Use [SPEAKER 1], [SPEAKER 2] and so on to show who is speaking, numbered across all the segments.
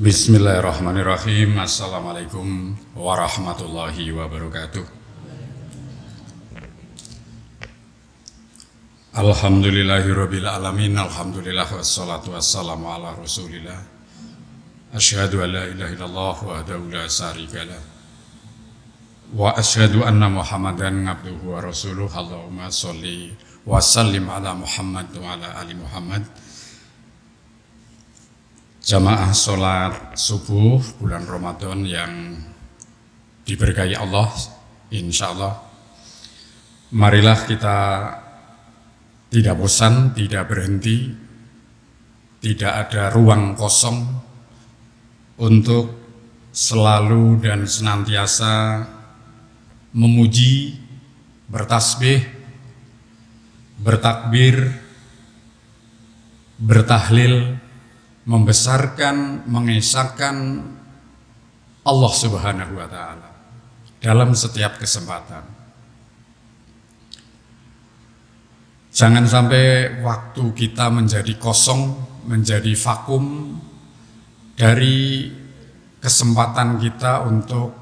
[SPEAKER 1] Bismillahirrahmanirrahim. Assalamualaikum warahmatullahi wabarakatuh. Alhamdulillahirabbil alamin. Alhamdulillah wassalatu wassalamu ala Rasulillah. Asyhadu an la ilaha illallah wahdahu la syarikalah. Wa asyhadu anna Muhammadan abduhu wa rasuluh. Allahumma sholli wa sallim ala Muhammad wa ala ali Muhammad. Jamaah sholat subuh bulan Ramadan yang diberkahi Allah, insya Allah. Marilah kita tidak bosan, tidak berhenti, tidak ada ruang kosong untuk selalu dan senantiasa memuji, bertasbih, bertakbir, bertahlil, membesarkan, mengesahkan Allah Subhanahu wa Ta'ala dalam setiap kesempatan. Jangan sampai waktu kita menjadi kosong, menjadi vakum dari kesempatan kita untuk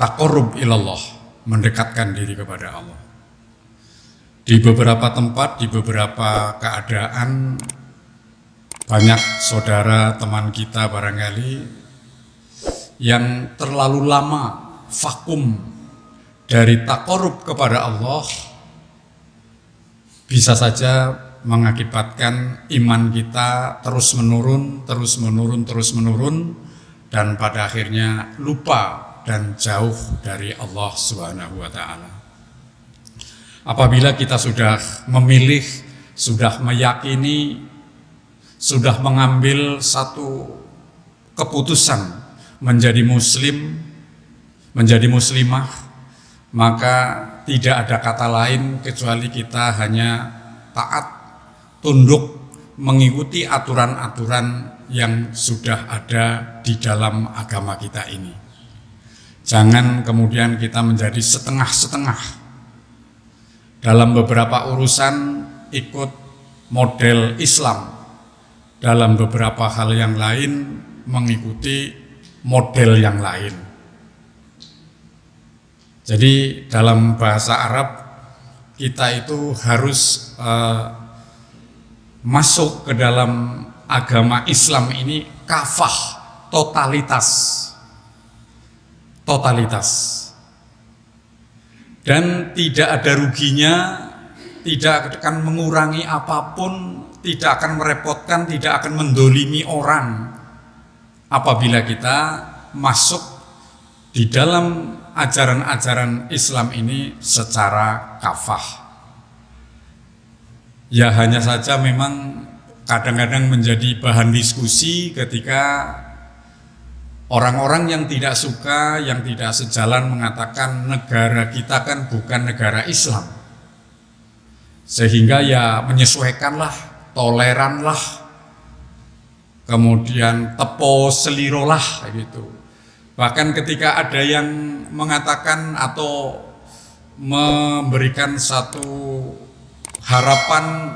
[SPEAKER 1] taqarrub ilallah, mendekatkan diri kepada Allah. Di beberapa tempat, di beberapa keadaan, banyak saudara teman kita barangkali yang terlalu lama vakum dari taqarrub kepada Allah, bisa saja mengakibatkan iman kita terus menurun, dan pada akhirnya lupa dan jauh dari Allah Subhanahu wa Ta'ala. Apabila kita sudah memilih, sudah meyakini, sudah mengambil satu keputusan menjadi muslim, menjadi muslimah, maka tidak ada kata lain kecuali kita hanya taat, tunduk, mengikuti aturan-aturan yang sudah ada di dalam agama kita ini. Jangan kemudian kita menjadi setengah-setengah dalam beberapa urusan, ikut model Islam, dalam beberapa hal yang lain mengikuti model yang lain. Jadi dalam bahasa Arab kita itu harus masuk ke dalam agama Islam ini kafah, totalitas, dan tidak ada ruginya, tidak akan mengurangi apapun, tidak akan merepotkan, tidak akan mendolimi orang apabila kita masuk di dalam ajaran-ajaran Islam ini secara kafah. Ya hanya saja memang kadang-kadang menjadi bahan diskusi ketika orang-orang yang tidak suka, yang tidak sejalan mengatakan negara kita kan bukan negara Islam, sehingga ya menyesuaikanlah, toleranlah, kemudian tepo selirolah gitu. Bahkan ketika ada yang mengatakan atau memberikan satu harapan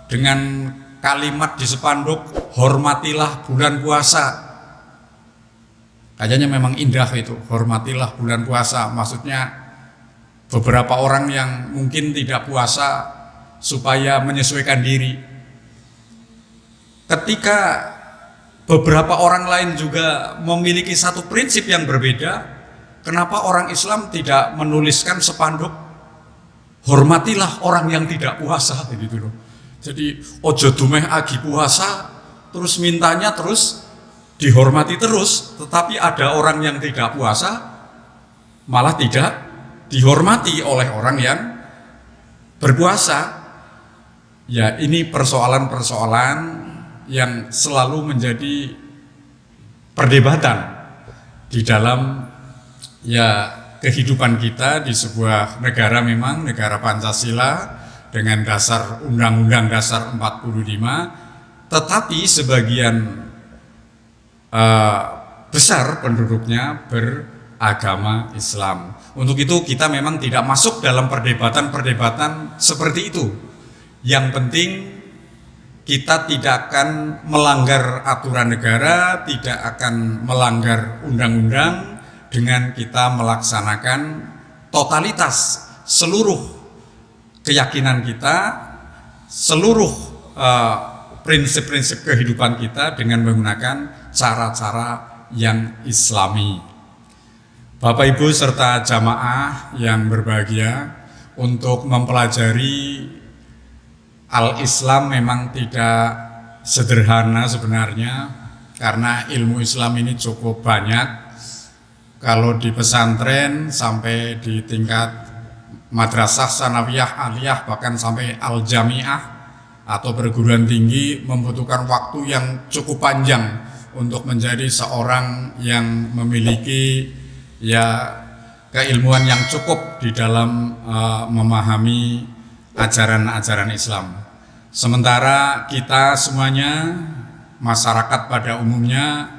[SPEAKER 1] dengan kalimat di spanduk, hormatilah bulan puasa. Kayaknya memang indah itu, hormatilah bulan puasa. Maksudnya beberapa orang yang mungkin tidak puasa supaya menyesuaikan diri. Ketika beberapa orang lain juga memiliki satu prinsip yang berbeda, kenapa orang Islam tidak menuliskan spanduk hormatilah orang yang tidak puasa gitu loh. Jadi ojo dumeh agi puasa terus mintanya terus dihormati terus, tetapi ada orang yang tidak puasa malah tidak dihormati oleh orang yang berpuasa. Ya ini persoalan-persoalan yang selalu menjadi perdebatan di dalam ya kehidupan kita di sebuah negara, memang negara Pancasila dengan dasar Undang-Undang Dasar 45, tetapi sebagian besar penduduknya beragama Islam. Untuk itu kita memang tidak masuk dalam perdebatan-perdebatan seperti itu. Yang penting kita tidak akan melanggar aturan negara, tidak akan melanggar undang-undang dengan kita melaksanakan totalitas seluruh keyakinan kita, seluruh prinsip-prinsip kehidupan kita dengan menggunakan cara-cara yang islami. Bapak Ibu serta jamaah yang berbahagia, untuk mempelajari Al-Islam memang tidak sederhana sebenarnya, karena ilmu Islam ini cukup banyak. Kalau di pesantren sampai di tingkat madrasah, sanawiyah, aliyah, bahkan sampai al-jamiah atau perguruan tinggi membutuhkan waktu yang cukup panjang untuk menjadi seorang yang memiliki keilmuan yang cukup di dalam memahami ajaran-ajaran Islam. Sementara kita semuanya, masyarakat pada umumnya,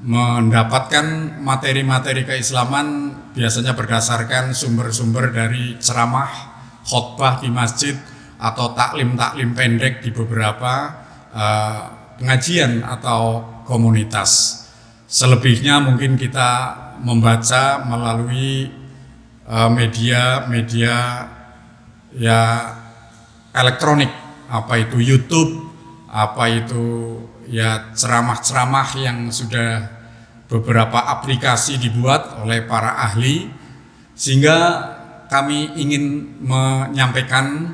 [SPEAKER 1] mendapatkan materi-materi keislaman biasanya berdasarkan sumber-sumber dari ceramah, khotbah di masjid, atau taklim-taklim pendek di beberapa pengajian atau komunitas. Selebihnya mungkin kita membaca melalui media-media elektronik, apa itu YouTube, apa itu ceramah-ceramah yang sudah beberapa aplikasi dibuat oleh para ahli, sehingga kami ingin menyampaikan,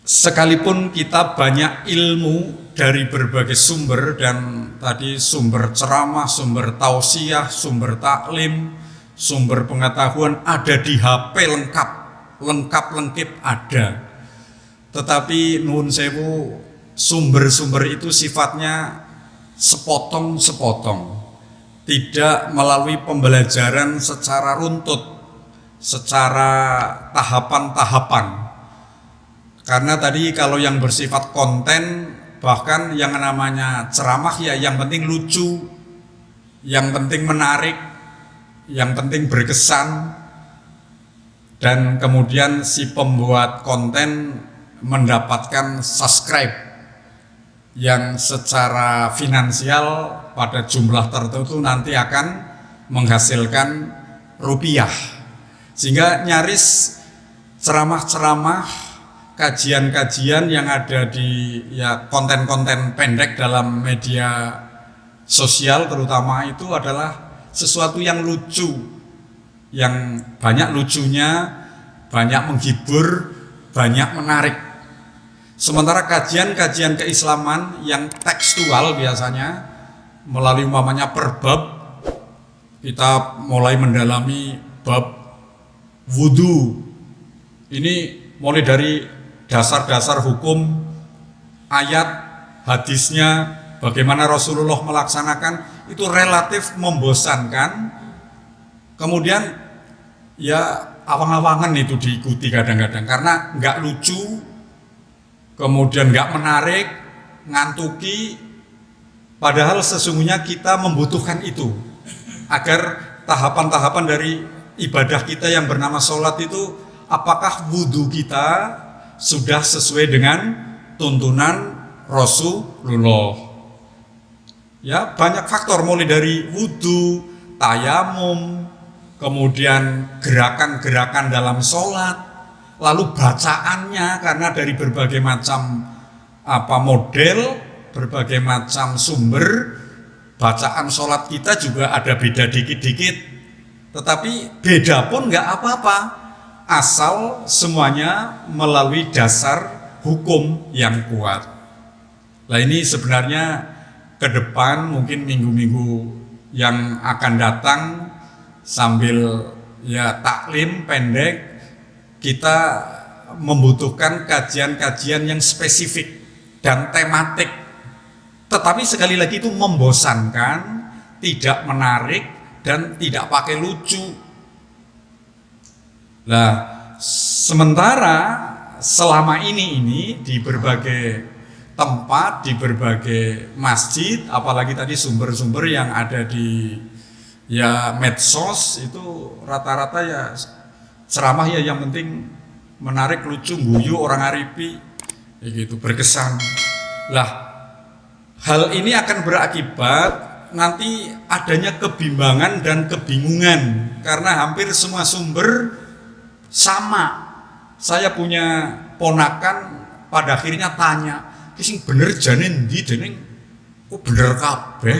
[SPEAKER 1] sekalipun kita banyak ilmu dari berbagai sumber, dan tadi sumber ceramah, sumber tausiah, sumber taklim, sumber pengetahuan ada di HP lengkap ada. Tetapi nuwun sewu, sumber-sumber itu sifatnya sepotong-sepotong, tidak melalui pembelajaran secara runtut, secara tahapan-tahapan. Karena tadi kalau yang bersifat konten, bahkan yang namanya ceramah yang penting lucu, yang penting menarik, yang penting berkesan, dan kemudian si pembuat konten mendapatkan subscribe yang secara finansial pada jumlah tertentu nanti akan menghasilkan rupiah. Sehingga nyaris ceramah-ceramah, kajian-kajian yang ada di konten-konten pendek dalam media sosial terutama itu adalah sesuatu yang lucu, yang banyak lucunya, banyak menghibur, banyak menarik. Sementara kajian-kajian keislaman yang tekstual biasanya melalui umpamanya per bab, kita mulai mendalami bab wudu. Ini mulai dari dasar-dasar hukum, ayat, hadisnya, bagaimana Rasulullah melaksanakan, itu relatif membosankan. Kemudian awang-awangan itu diikuti kadang-kadang karena nggak lucu, kemudian nggak menarik, ngantuki. Padahal sesungguhnya kita membutuhkan itu agar tahapan-tahapan dari ibadah kita yang bernama sholat itu, apakah wudhu kita sudah sesuai dengan tuntunan Rasulullah. Banyak faktor, mulai dari wudhu, tayamum, kemudian gerakan-gerakan dalam sholat, lalu bacaannya, karena dari berbagai macam model, berbagai macam sumber, bacaan sholat kita juga ada beda dikit-dikit. Tetapi beda pun nggak apa-apa, asal semuanya melalui dasar hukum yang kuat. Nah, ini sebenarnya ke depan mungkin minggu-minggu yang akan datang, sambil taklim pendek, kita membutuhkan kajian-kajian yang spesifik dan tematik, tetapi sekali lagi itu membosankan, tidak menarik, dan tidak pakai lucu. Nah, sementara selama ini di berbagai tempat, di berbagai masjid, apalagi tadi sumber-sumber yang ada di medsos itu rata-rata ceramah yang penting menarik, lucu, guyu, orang aripi, begitu berkesan. Lah, hal ini akan berakibat nanti adanya kebimbangan dan kebingungan karena hampir semua sumber sama. Saya punya ponakan pada akhirnya tanya, "Sing bener jane ndi dening kok bener kabeh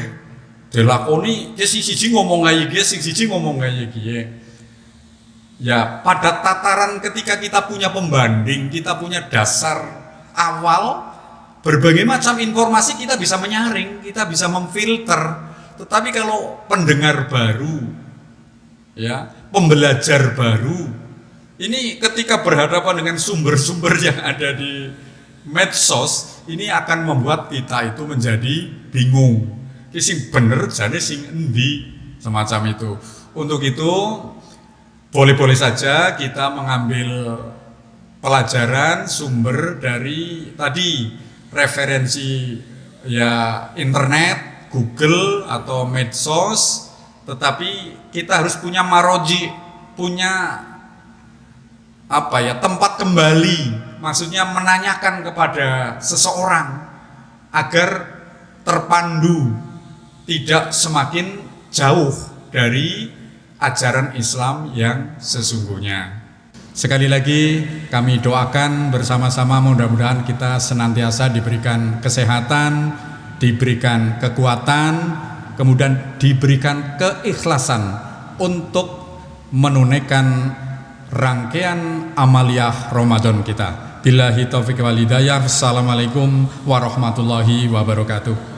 [SPEAKER 1] dilakoni ki siji ngomong kaya iki, siji ngomong kaya iki." Ya, pada tataran ketika kita punya pembanding, kita punya dasar awal, berbagai macam informasi kita bisa menyaring, kita bisa memfilter. Tetapi kalau pendengar baru, ya, pembelajar baru, ini ketika berhadapan dengan sumber-sumber yang ada di medsos, ini akan membuat kita itu menjadi bingung. Ki sing bener jane sing endi, semacam itu. Untuk itu boleh-boleh saja kita mengambil pelajaran sumber dari tadi referensi ya internet, Google atau medsos, tetapi kita harus punya maroji, punya tempat kembali, maksudnya menanyakan kepada seseorang agar terpandu, tidak semakin jauh dari ajaran Islam yang sesungguhnya. Sekali lagi kami doakan bersama-sama, mudah-mudahan kita senantiasa diberikan kesehatan, diberikan kekuatan, kemudian diberikan keikhlasan untuk menunaikan rangkaian amaliyah Ramadan kita. Billahi taufiq wal hidayah. Assalamualaikum warahmatullahi wabarakatuh.